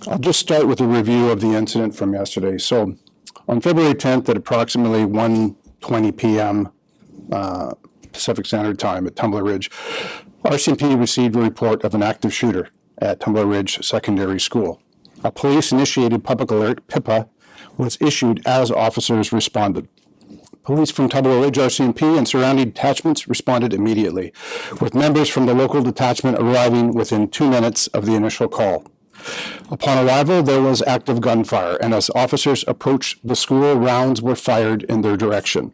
I'll just start with a review of the incident from yesterday. So on February 10th at approximately 1:20 p.m. Pacific Standard Time at Tumbler Ridge, RCMP received a report of an active shooter at Tumbler Ridge Secondary School. A police-initiated public alert, PIPA, was issued as officers responded. Police from Tumbler Ridge RCMP and surrounding detachments responded immediately, with members from the local detachment arriving within 2 minutes of the initial call. Upon arrival, there was active gunfire, and as officers approached the school, rounds were fired in their direction.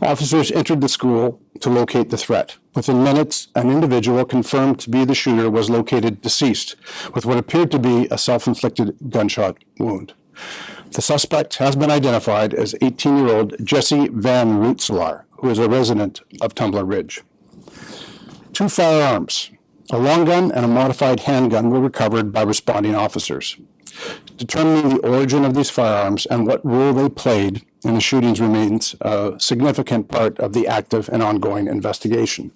Officers entered the school to locate the threat. Within minutes, an individual confirmed to be the shooter was located deceased, with what appeared to be a self-inflicted gunshot wound. The suspect has been identified as 18-year-old Jesse Van Rootselaar, who is a resident of Tumbler Ridge. 2 firearms, a long gun and a modified handgun, were recovered by responding officers. Determining the origin of these firearms and what role they played in the shootings remains a significant part of the active and ongoing investigation.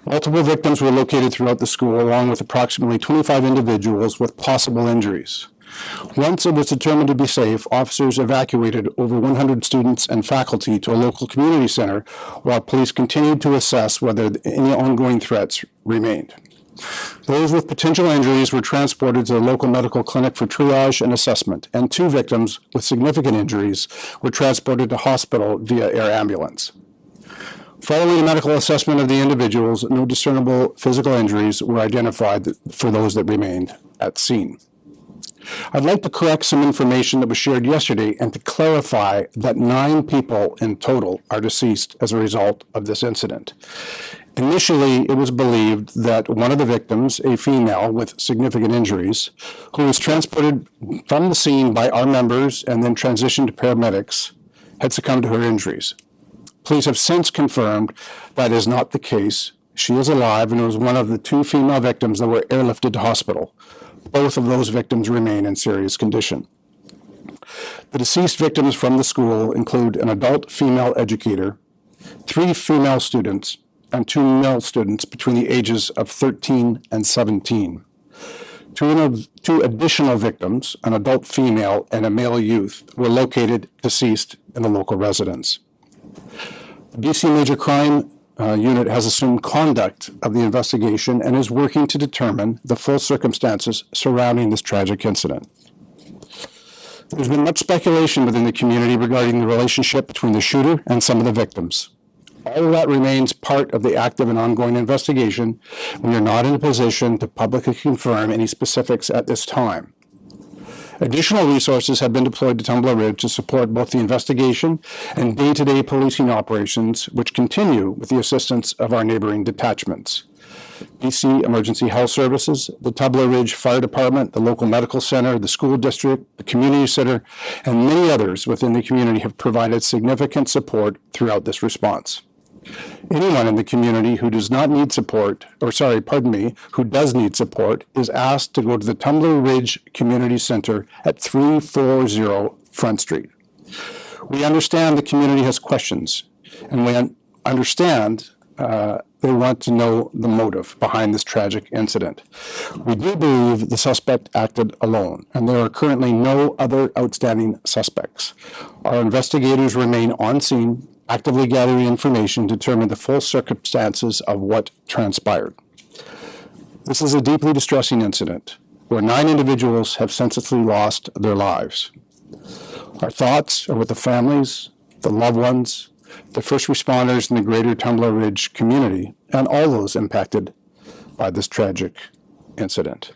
Multiple victims were located throughout the school, along with approximately 25 individuals with possible injuries. Once it was determined to be safe, officers evacuated over 100 students and faculty to a local community center, while police continued to assess whether any ongoing threats remained. Those with potential injuries were transported to the local medical clinic for triage and assessment, and 2 victims with significant injuries were transported to hospital via air ambulance. Following a medical assessment of the individuals, no discernible physical injuries were identified for those that remained at scene. I'd like to correct some information that was shared yesterday and to clarify that 9 people in total are deceased as a result of this incident. Initially, it was believed that one of the victims, a female with significant injuries, who was transported from the scene by our members and then transitioned to paramedics, had succumbed to her injuries. Police have since confirmed that is not the case. She is alive and was one of the 2 female victims that were airlifted to hospital. Both of those victims remain in serious condition. The deceased victims from the school include an adult female educator, 3 female students, and 2 male students between the ages of 13 and 17. 2 additional victims, an adult female and a male youth, were located deceased in a local residence. The BC Major Crime Unit has assumed conduct of the investigation and is working to determine the full circumstances surrounding this tragic incident. There's been much speculation within the community regarding the relationship between the shooter and some of the victims. All of that remains part of the active and ongoing investigation. We are not in a position to publicly confirm any specifics at this time. Additional resources have been deployed to Tumbler Ridge to support both the investigation and day-to-day policing operations, which continue with the assistance of our neighboring detachments. BC Emergency Health Services, the Tumbler Ridge Fire Department, the local medical center, the school district, the community center, and many others within the community have provided significant support throughout this response. Anyone in the community who does not need support, who does need support, is asked to go to the Tumbler Ridge Community Center at 340 Front Street. We understand the community has questions, and we understand they want to know the motive behind this tragic incident. We do believe the suspect acted alone, and there are currently no other outstanding suspects. Our investigators remain on scene, actively gathering information to determine the full circumstances of what transpired. This is a deeply distressing incident where 9 individuals have senselessly lost their lives. Our thoughts are with the families, the loved ones, the first responders in the greater Tumbler Ridge community, and all those impacted by this tragic incident.